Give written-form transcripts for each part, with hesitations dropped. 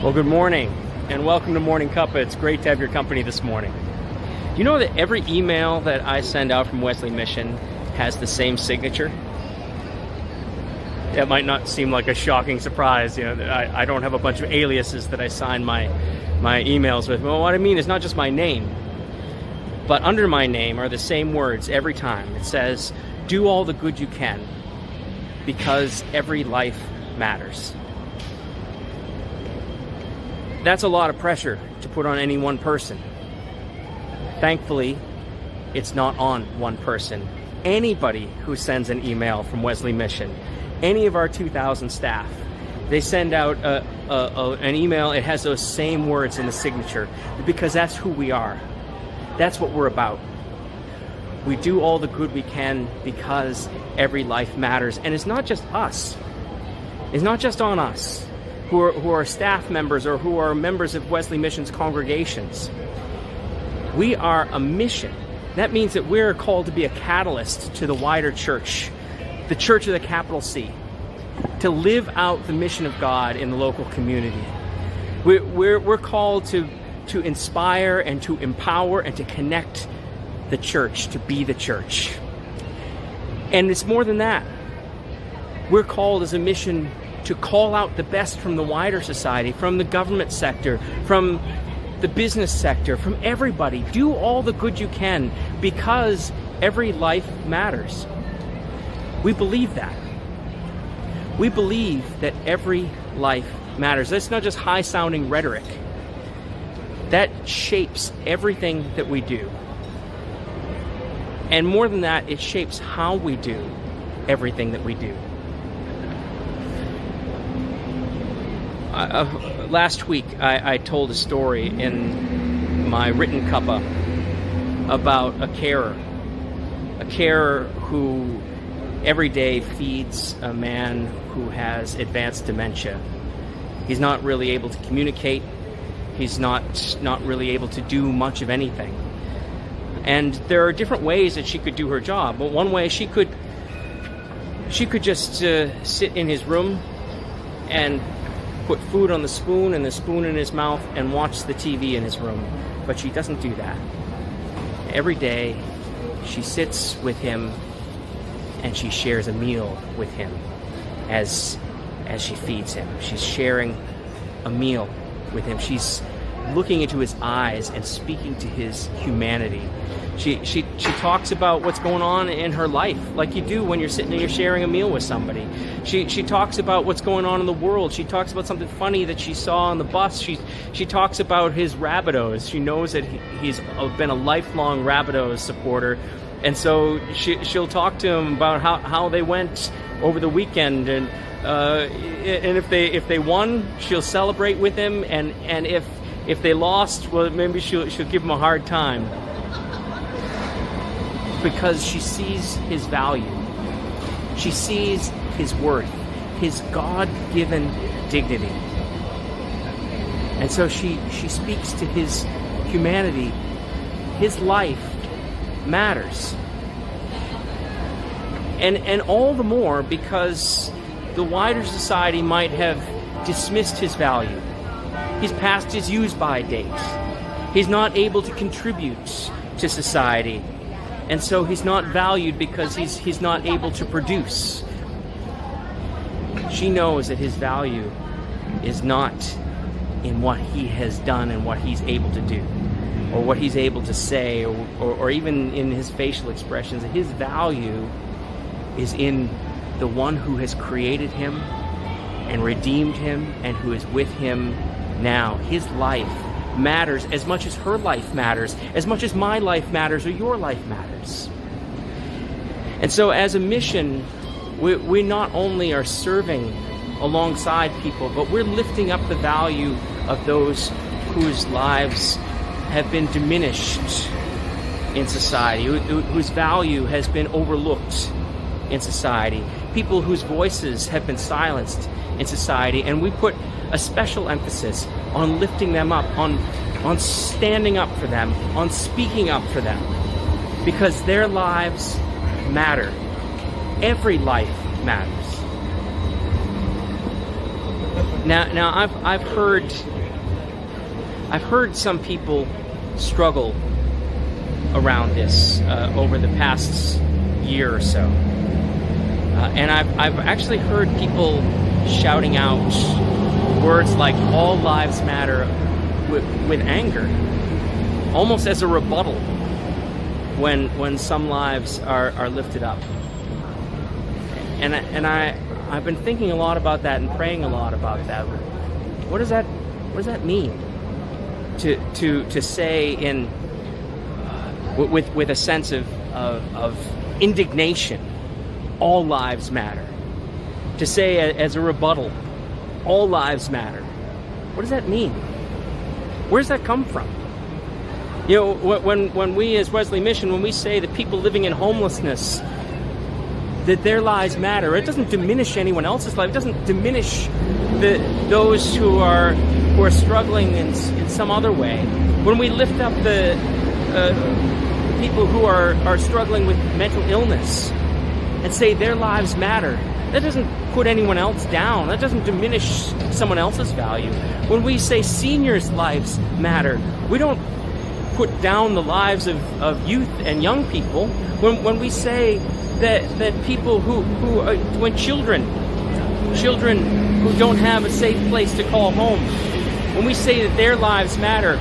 Well, good morning and welcome to Morning Cuppa. It's great to have your company this morning. You know that every email that I send out from Wesley Mission has the same signature? It might not seem like a shocking surprise, you know, I don't have a bunch of aliases that I sign my emails with. Well, what I mean is not just my name, but under my name are the same words every time. It says, do all the good you can because every life matters. That's a lot of pressure to put on any one person. Thankfully, it's not on one person. Anybody who sends an email from Wesley Mission, any of our 2,000 staff, they send out an email, it has those same words in the signature, because that's who we are. That's what we're about. We do all the good we can because every life matters. And it's not just us. It's not just on us who are staff members or who are members of Wesley Mission's congregations. We are a mission. That means that we're called to be a catalyst to the wider church, the church of the capital C, to live out the mission of God in the local community. We're called to inspire and to empower and to connect the church, to be the church. And it's more than that. We're called as a mission to call out the best from the wider society, from the government sector, from the business sector, from everybody. Do all the good you can because every life matters. We believe that. We believe that every life matters. That's not just high-sounding rhetoric. That shapes everything that we do. And more than that, it shapes how we do everything that we do. Last week, I told a story in my written cuppa about a carer who every day feeds a man who has advanced dementia. He's not really able to communicate. He's not really able to do much of anything. And there are different ways that she could do her job. But one way she could just sit in his room and put food on the spoon and the spoon in his mouth and watch the TV in his room. But she doesn't do that. Every day she sits with him and she shares a meal with him as she feeds him. She's sharing a meal with him. She's looking into his eyes and speaking to his humanity. She talks about what's going on in her life, like you do when you're sitting and you're sharing a meal with somebody. She talks about what's going on in the world. She talks about something funny that she saw on the bus. She talks about his Rabbitohs. She knows that he's been a lifelong Rabbitohs supporter, and so she'll talk to him about how they went over the weekend, and if they won, she'll celebrate with him, and if they lost, well, maybe she'll give him a hard time. Because she sees his value. She sees his worth, his God-given dignity. And so she speaks to his humanity. His life matters. And all the more because the wider society might have dismissed his value. He's past his use-by date. He's not able to contribute to society. And so he's not valued because he's not able to produce. She knows that his value is not in what he has done and what he's able to do, or what he's able to say, or even in his facial expressions. His value is in the one who has created him and redeemed him and who is with him now. His life matters as much as her life matters, as much as my life matters or your life matters. And so as a mission, we not only are serving alongside people, but we're lifting up the value of those whose lives have been diminished in society, whose value has been overlooked in society, people whose voices have been silenced in society. And we put a special emphasis on lifting them up, on standing up for them, on speaking up for them, because their lives matter. Every life matters. Now I've heard some people struggle around this over the past year or so, and I've actually heard people shouting out words like "all lives matter" with anger, almost as a rebuttal when some lives are lifted up. And I've been thinking a lot about that and praying a lot about that. What does that mean? To say with a sense of indignation, all lives matter. To say as a rebuttal, all lives matter. What does that mean? Where does that come from? You know, when we as Wesley Mission, when we say that people living in homelessness, that their lives matter, it doesn't diminish anyone else's life. It doesn't diminish those who are struggling in some other way. When we lift up the people who are struggling with mental illness and say their lives matter, that doesn't put anyone else down. That doesn't diminish someone else's value. When we say seniors' lives matter, we don't put down the lives of youth and young people. When we say that people when children who don't have a safe place to call home, when we say that their lives matter,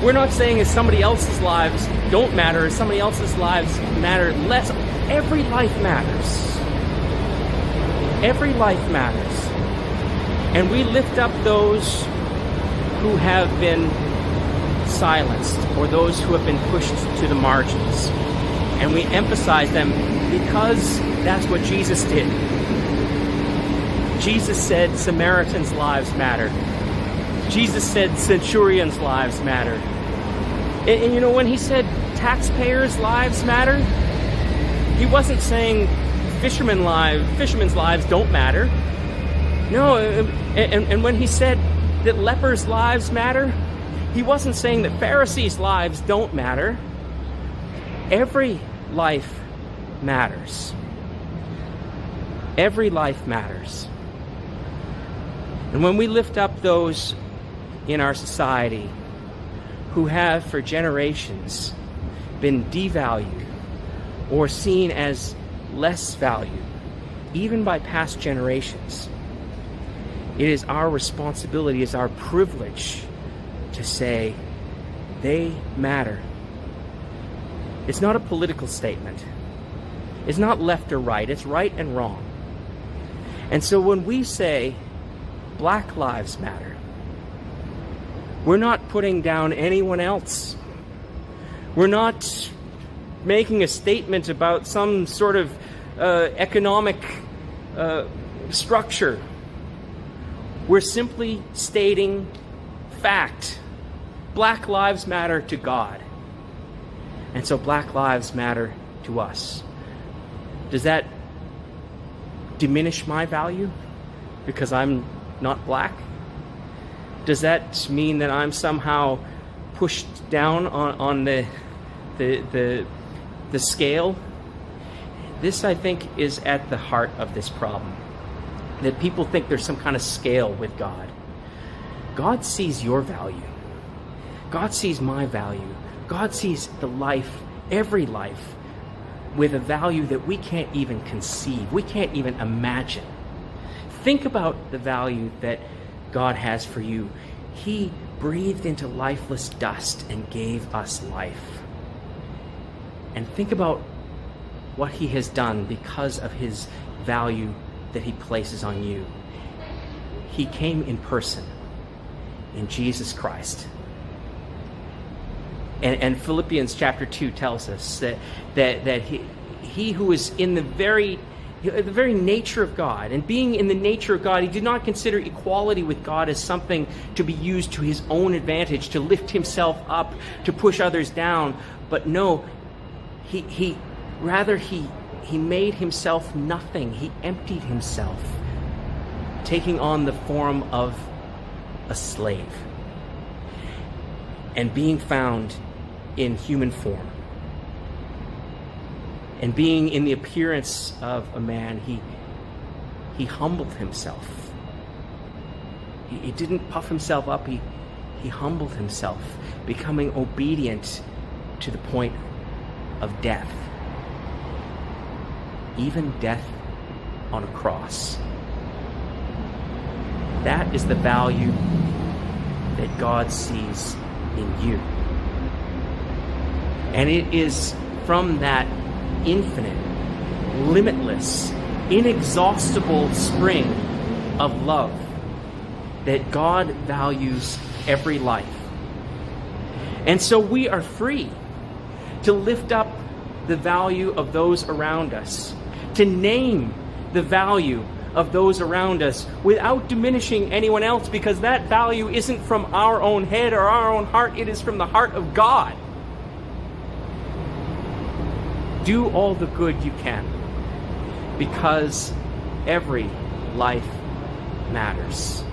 we're not saying that somebody else's lives don't matter, or somebody else's lives matter less. Every life matters. Every life matters. And we lift up those who have been silenced, or those who have been pushed to the margins. And we emphasize them because that's what Jesus did. Jesus said Samaritans' lives matter. Jesus said centurions' lives matter. And you know, when he said taxpayers' lives matter, he wasn't saying fishermen's lives don't matter. No, and when he said that lepers' lives matter, he wasn't saying that Pharisees' lives don't matter. Every life matters. Every life matters. And when we lift up those in our society who have for generations been devalued or seen as less valued, even by past generations, it is our responsibility, it is our privilege to say they matter. It's not a political statement. It's not left or right. It's right and wrong. And so when we say Black lives matter, we're not putting down anyone else. We're not making a statement about some sort of economic structure. We're simply stating fact. Black lives matter to God. And so Black lives matter to us. Does that diminish my value because I'm not Black? Does that mean that I'm somehow pushed down on the scale? This, I think, is at the heart of this problem. That people think there's some kind of scale with God. God sees your value. God sees my value. God sees the life, every life, with a value that we can't even conceive. We can't even imagine. Think about the value that God has for you. He breathed into lifeless dust and gave us life. And think about what he has done because of his value that he places on you. He came in person, in Jesus Christ. And Philippians chapter 2 tells us that he who is in the very nature of God, and being in the nature of God, he did not consider equality with God as something to be used to his own advantage, to lift himself up, to push others down. But no, he made himself nothing. He emptied himself, taking on the form of a slave, and being found in human form, and being in the appearance of a man, he humbled himself. He didn't puff himself up. He humbled himself, becoming obedient to the point of death. Even death on a cross. That is the value that God sees in you. And it is from that infinite, limitless, inexhaustible spring of love that God values every life. And so we are free to lift up the value of those around us, to name the value of those around us without diminishing anyone else, because that value isn't from our own head or our own heart, it is from the heart of God. Do all the good you can, because every life matters.